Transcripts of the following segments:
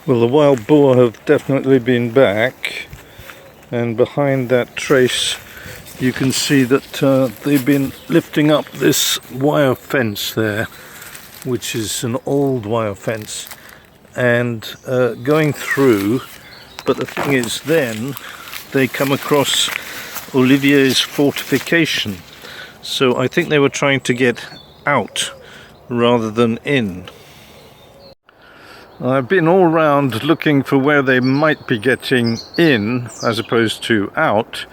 Well, the wild boar have definitely been back, and behind that trace you can see that they've been lifting up this wire fence there, which is an old wire fence, and going through. But the thing is, then they come across Olivier's fortification, so I think they were trying to get out rather than in. I've been all round looking for where they might be getting in as opposed to out,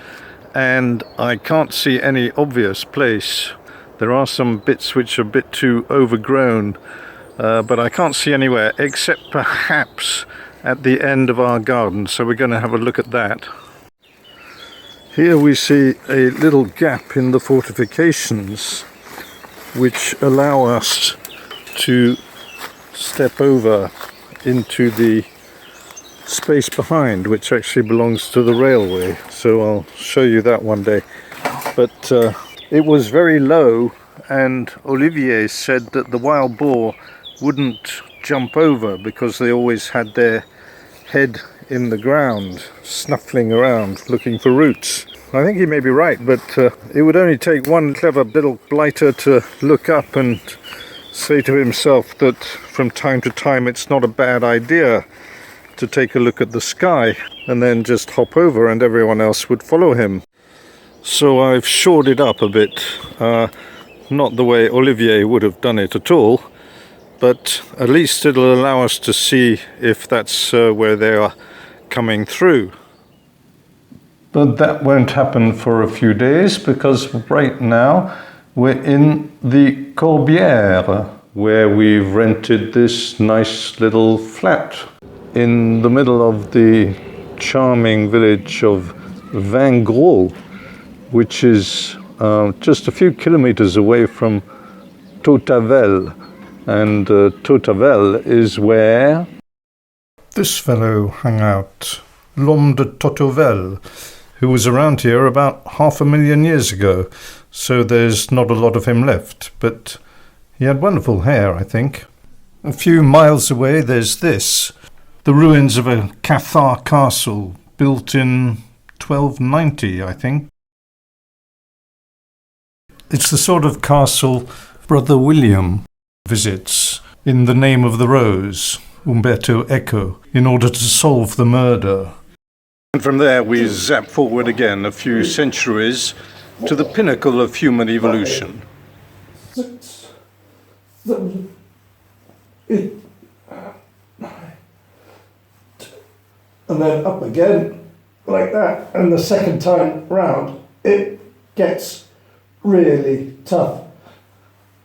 and I can't see any obvious place. There are some bits which are a bit too overgrown, but I can't see anywhere except perhaps at the end of our garden, so we're going to have a look at that. Here we see a little gap in the fortifications which allow us to step over into the space behind, which actually belongs to the railway, so I'll show you that one day. But it was very low, and Olivier said that the wild boar wouldn't jump over because they always had their head in the ground, snuffling around looking for roots. I think he may be right, but it would only take one clever little blighter to look up and say to himself that from time to time it's not a bad idea to take a look at the sky, and then just hop over and everyone else would follow him. So I've shored it up a bit, not the way Olivier would have done it at all, but at least it'll allow us to see if that's where they are coming through. But that won't happen for a few days, because right now we're in the Corbière, where we've rented this nice little flat in the middle of the charming village of Vingros, which is just a few kilometers away from Tautavel. And Tautavel is where this fellow hung out, L'Homme de Tautavel, who was around here about 500,000 years ago. So there's not a lot of him left, but he had wonderful hair, I think. A few miles away there's this, the ruins of a Cathar castle built in 1290, I think. It's the sort of castle Brother William visits in the name of the rose, Umberto Eco, in order to solve the murder. And from there we zap forward again a few centuries to the pinnacle of human evolution. 6, 7, 8, 9, 10. And then up again like that, and the second time round it gets really tough,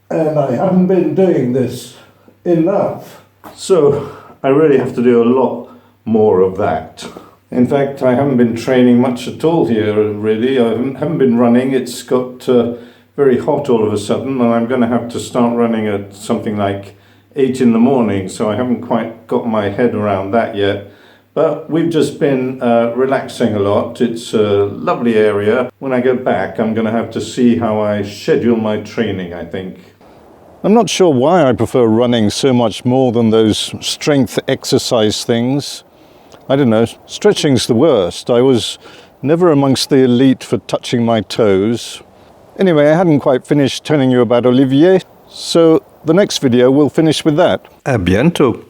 and I haven't been doing this enough, so I really have to do a lot more of that. In fact, I haven't been training much at all here, really. I haven't been running. It's got very hot all of a sudden, and I'm going to have to start running at something like 8 in the morning, so I haven't quite got my head around that yet. But we've just been relaxing a lot. It's a lovely area. When I go back, I'm going to have to see how I schedule my training, I think. I'm not sure why I prefer running so much more than those strength exercise things. I don't know, stretching's the worst. I was never amongst the elite for touching my toes. Anyway, I hadn't quite finished telling you about Olivier, so the next video will finish with that. À bientôt!